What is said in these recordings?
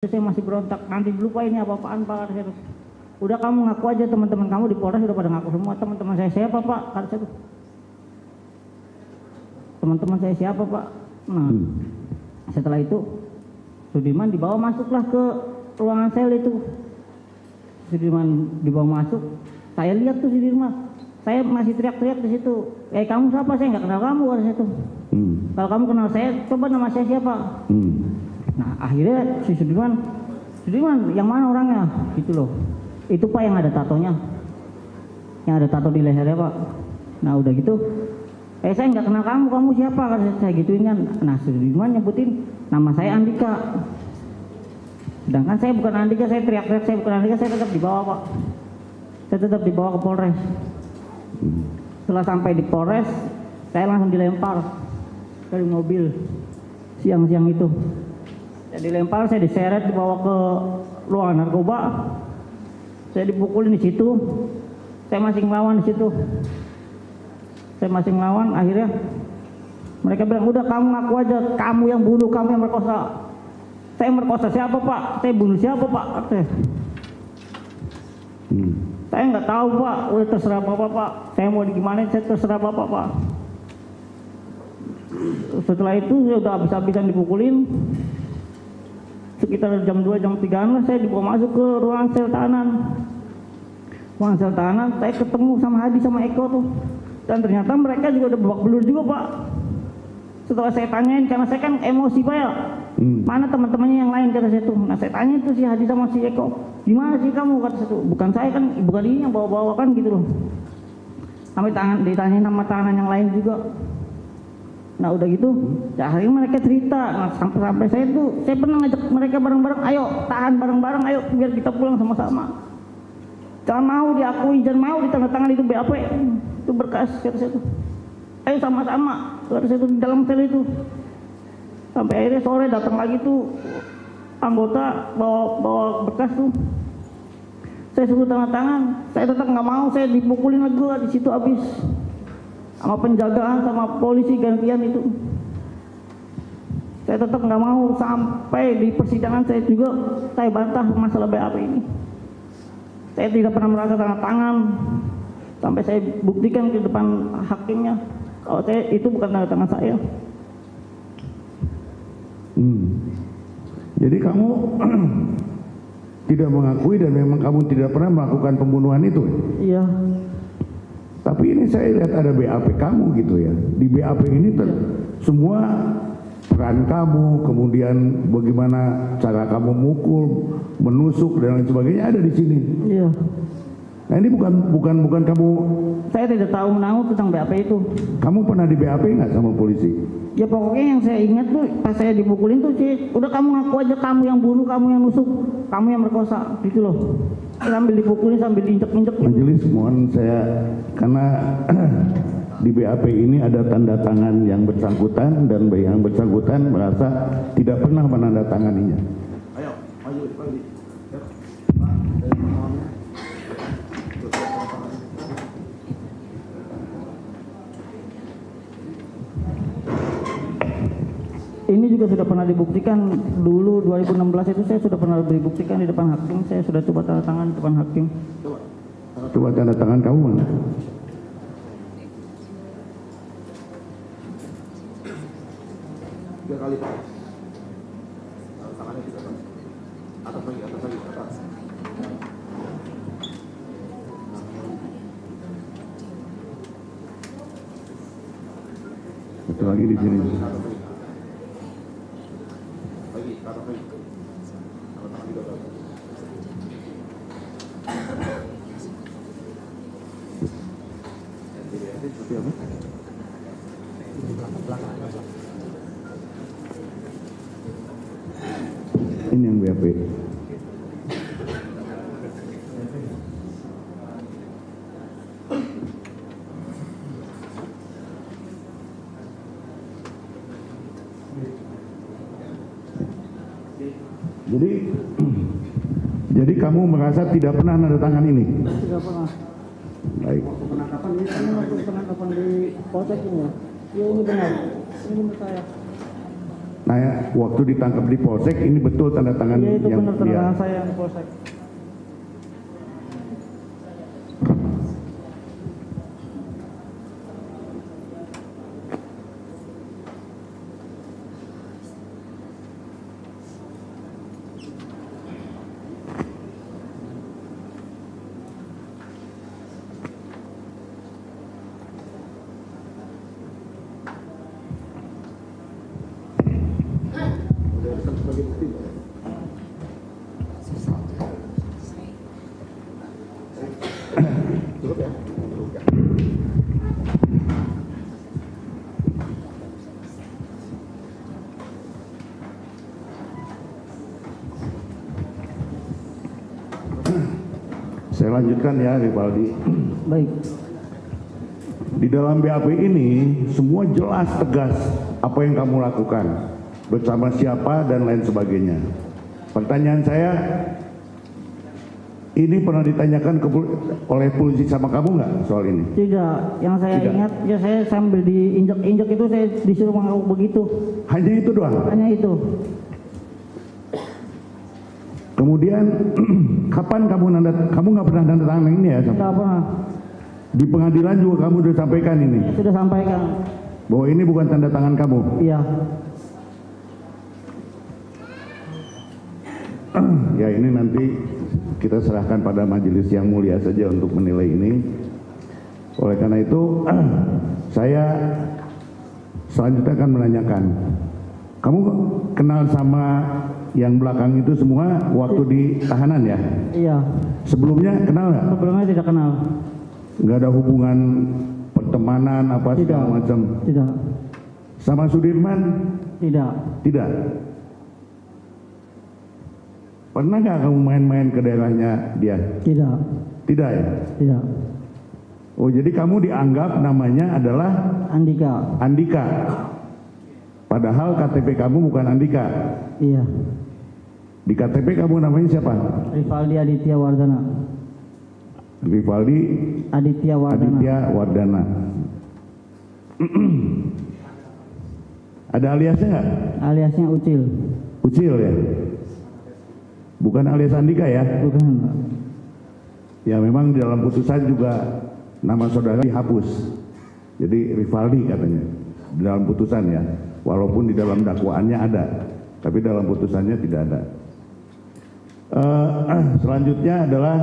Saya masih berontak, nanti dulu Pak, ini apa-apaan Pak. Udah kamu ngaku aja, teman-teman kamu di Polres udah pada ngaku semua. Teman-teman saya siapa Pak? Kata saya tuh, teman-teman saya siapa Pak? Nah, setelah itu Sudirman dibawa masuklah ke ruangan sel itu. Sudirman dibawa masuk, saya lihat tuh Sudirman, saya masih teriak-teriak di situ. Kamu siapa? Saya nggak kenal kamu, kata saya tuh. Kalau kamu kenal saya, coba nama saya siapa? Nah akhirnya si Sudirman yang mana orangnya? Gitu loh. Itu Pak yang ada tatonya, yang ada tato di lehernya Pak. Nah udah gitu, saya nggak kenal kamu siapa? Kata saya gituin kan. Nah Sudirman nyebutin nama saya Andika. Sedangkan saya bukan Andika, saya teriak-teriak saya bukan Andika, saya tetap dibawa Pak. Saya tetap dibawa ke Polres. Setelah sampai di Polres, saya langsung dilempar dari mobil siang-siang itu. Saya dilempar, saya diseret, dibawa ke ruangan narkoba. Saya dipukulin di situ. Saya masih ngelawan di situ. Saya masih ngelawan, akhirnya mereka bilang, udah kamu ngaku aja, kamu yang bunuh, kamu yang merkosa. Saya merkosa siapa Pak? Saya bunuh siapa Pak? Saya nggak tahu Pak, udah terserah Bapak Pak. Saya mau gimana, saya terserah Bapak Pak. Setelah itu saya udah habis-habisan dipukulin. Sekitar jam 2, jam 3 lah saya dibawa masuk ke ruang sel tahanan. Ruang sel tahanan, saya ketemu sama Hadi sama Eko tuh. Dan ternyata mereka juga udah babak belur juga Pak. Setelah saya tanyain, karena saya kan emosi Pak ya. Mana teman-temannya yang lain, kata saya tuh. Nah saya tanya itu si Hadi sama si Eko, gimana sih kamu, kata saya tuh. Bukan saya kan, bukan ini yang bawa-bawa kan gitu loh. Sampai ditanyain sama tahanan yang lain juga. Nah udah gitu, ya akhirnya mereka cerita. Nah sampai saya tuh, saya pernah ngajak mereka bareng-bareng, ayo tahan bareng-bareng, ayo biar kita pulang sama-sama. Jangan mau diakui, jangan mau ditandatangan itu BAP, itu berkas, kata saya tuh. Ayo sama-sama, kata saya tuh di dalam sel itu. Sampai akhirnya sore datang lagi tuh anggota bawa berkas tuh. Saya suruh tanda tangan, saya tetap nggak mau, saya dipukulin lagi di situ habis. Sama penjagaan, sama polisi gantian itu. Saya tetap nggak mau, sampai di persidangan saya juga saya bantah masalah BAP ini. Saya tidak pernah merasa tanda tangan, sampai saya buktikan di depan hakimnya kalau saya itu bukan tanda tangan saya. Jadi kamu tidak mengakui dan memang kamu tidak pernah melakukan pembunuhan itu? Iya. Tapi ini saya lihat ada BAP kamu gitu ya. Di BAP ini semua peran kamu, kemudian bagaimana cara kamu mukul, menusuk dan lain sebagainya ada di sini. Iya. Nah ini bukan kamu. Saya tidak tahu menahu tentang BAP itu. Kamu pernah di BAP nggak sama polisi? Ya pokoknya yang saya ingat tuh pas saya dipukulin tuh sih, udah kamu ngaku aja, kamu yang bunuh, kamu yang nusuk, kamu yang merkosa, gitu loh. Sambil dipukulin, sambil diinjek-injek. Majelis mohon saya, karena di BAP ini ada tanda tangan yang bersangkutan dan yang bersangkutan merasa tidak pernah menandatanganinya. Ayo, maju, maju. Ini juga sudah pernah dibuktikan dulu 2016 itu, saya sudah pernah dibuktikan di depan hakim, saya sudah coba tanda tangan di depan hakim. Coba tanda tangan kamu mana? Tiga kali. Tangannya tiga kali. Atas lagi, atas. Satu lagi di sini. Ini yang BAP. Jadi kamu merasa tidak pernah nanda tangan ini? Tidak pernah. Baik. Penangkapan ini waktu penangkapan di Polsek ini ya. Ya ini benar. Ini benar saya. Nah, waktu ditangkap di Polsek ini betul tanda tangan Iya itu yang benar tanda dia. tangan saya yang di polsek. Dijadikan sebagai bukti. Cukup ya? Cukup ya? Saya lanjutkan ya, Rivaldi. Baik. Di dalam BAP ini semua jelas tegas apa yang kamu lakukan, bersama siapa dan lain sebagainya. Pertanyaan saya, ini pernah ditanyakan oleh polisi sama kamu nggak soal ini? Tidak, yang saya Tidak. ingat ya saya sambil diinjak-injak itu saya disuruh mengaku begitu. Hanya itu doang. Hanya itu. Kemudian kapan kamu nggak pernah tanda tangan ini ya? Tidak pernah. Di pengadilan juga kamu sudah sampaikan ini Saya sudah sampaikan. bahwa ini bukan tanda tangan kamu. Iya. Ya ini nanti kita serahkan pada majelis yang mulia saja untuk menilai ini. Oleh karena itu saya selanjutnya akan menanyakan, kamu kenal sama yang belakang itu semua waktu di tahanan ya? Iya. Sebelumnya kenal nggak? Sebelumnya tidak kenal. Nggak ada hubungan pertemanan apa Tidak. segala macam? Tidak. Sama Sudirman? Tidak. Tidak. Pernah nggak kamu main-main ke daerahnya dia? Tidak. Tidak ya? Tidak. Oh jadi kamu dianggap namanya adalah Andika. Andika. Padahal KTP kamu bukan Andika. Iya. Di KTP kamu namanya siapa? Rivaldi Aditya Wardana. Rivaldi Aditya Wardana. Aditya Wardana. Ada aliasnya nggak? Aliasnya Ucil. Ucil ya? Bukan alias Andika ya? Bukan. Ya memang di dalam putusan juga nama saudara dihapus. Jadi Rivaldi katanya di dalam putusan ya. Walaupun di dalam dakwaannya ada, tapi dalam putusannya tidak ada. Selanjutnya adalah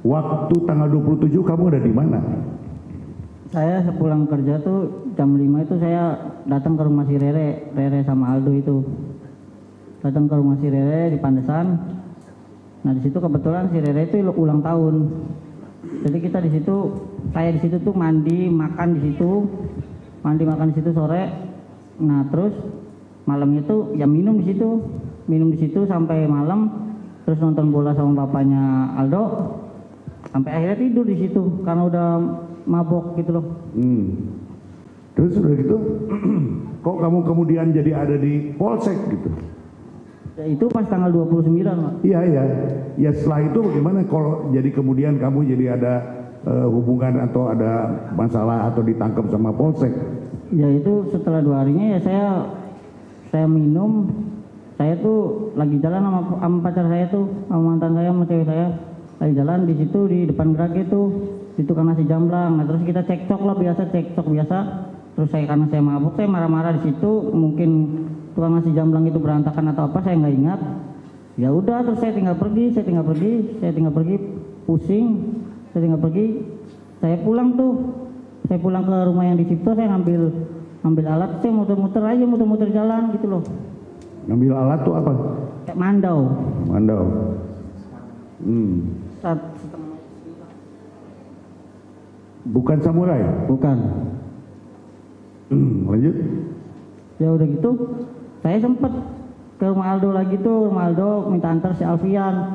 waktu tanggal 27 kamu ada di mana? Saya sepulang kerja tuh jam 5 itu saya datang ke rumah si Rere sama Aldo itu. Datang ke rumah si Rere di Pandesan. Nah di situ kebetulan si Rere itu ulang tahun. Jadi kita di situ, saya di situ tuh mandi, makan di situ, makan di situ sore. Nah terus malamnya tuh ya minum di situ sampai malam. Terus nonton bola sama bapaknya Aldo. Sampai akhirnya tidur di situ karena udah mabok gitu loh. Terus udah gitu, kok kamu kemudian jadi ada di Polsek gitu? Ya, itu pas tanggal 29 Pak. Iya iya. Ya setelah itu bagaimana kalau jadi kemudian kamu jadi ada hubungan atau ada masalah atau ditangkap sama Polsek? Ya itu setelah 2 harinya ya saya minum. Saya tuh lagi jalan sama pacar saya tuh, sama mantan saya sama cewek saya. Lagi jalan di situ di depan gerak itu di tukang nasi jamblang. Nah terus kita cekcok lah cekcok biasa. Terus karena saya mabuk saya marah-marah di situ. Mungkin tukang nasi jamblang itu berantakan atau apa saya nggak ingat. Ya udah terus saya tinggal pergi pusing. Saya pulang ke rumah yang di Cipto. Saya ngambil alat, saya muter-muter jalan gitu loh. Ngambil alat tuh apa? Kayak mandau. Bukan samurai? Bukan. Lanjut. Ya udah gitu, saya sempet ke rumah Aldo lagi tuh, rumah Aldo minta antar si Alfian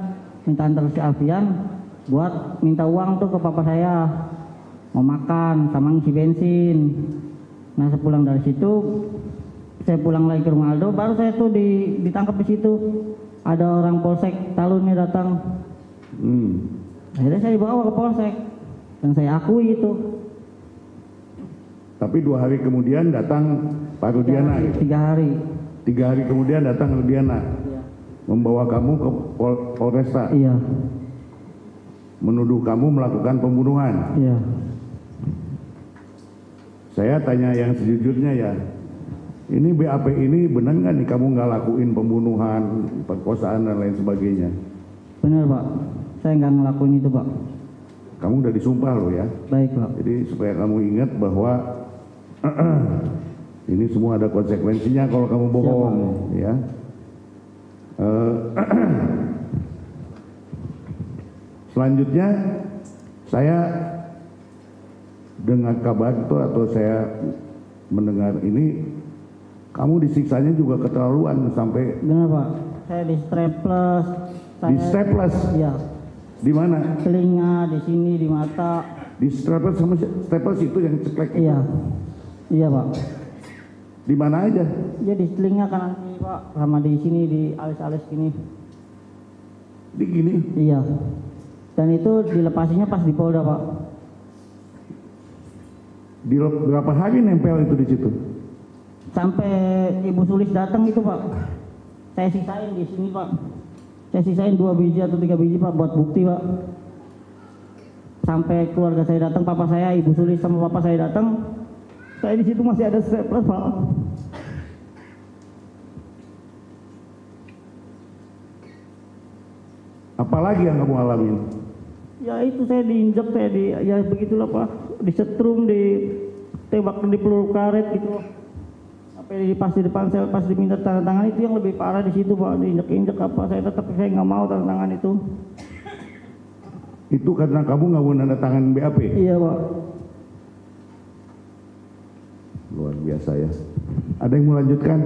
buat minta uang tuh ke papa saya, mau makan sama ngisi bensin. Nah sepulang dari situ, saya pulang lagi ke rumah Aldo, baru saya tuh ditangkap di situ. Ada orang Polsek Talunnya datang. Akhirnya saya dibawa ke Polsek dan saya akui itu. Tapi 2 hari kemudian datang Pak Rudiana. 3 hari. 3 hari kemudian datang Rudiana, Iya. membawa kamu ke Polresta, Iya. menuduh kamu melakukan pembunuhan. Iya. Saya tanya yang sejujurnya ya, ini BAP ini benar nggak nih kamu nggak lakuin pembunuhan, perkosaan dan lain sebagainya? Benar Pak, saya nggak ngelakuin itu Pak. Kamu udah disumpah loh ya. Baik Pak. Jadi supaya kamu ingat bahwa ini semua ada konsekuensinya kalau kamu bohong, ya. Selanjutnya saya dengar kabar itu atau saya mendengar ini kamu disiksanya juga keterlaluan sampai Benar Pak, saya di staples. di staples. Iya. Di mana? Telinga, di sini, di mata. Di staples sama staples itu yang ceklek itu. Iya. Iya Pak. Di mana aja? Ya di telinga kanan kiri Pak, sama di sini di alis-alis gini. Di gini. Iya. Dan itu dilepasinya pas di Polda Pak. Di berapa hari nempel itu di situ? Sampai Ibu Sulis datang itu Pak. Saya sisain di sini Pak. Saya sisain 2 biji atau 3 biji Pak buat bukti Pak. Sampai keluarga saya datang, papa saya, Ibu Sulis sama papa saya datang. Saya di situ masih ada staples Pak. Apalagi yang kamu alamin? Ya itu saya diinjak, ya begitulah Pak. Disetrum, ditembak, di peluru karet gitu. Sampai pas di depan sel, pas diminta tanda tangan itu yang lebih parah di situ Pak. Diinjak-injak apa, saya nggak mau tanda tangan itu. Itu karena kamu nggak mau tanda tangan BAP? Iya Pak. Luar biasa ya. Ada yang mau lanjutkan?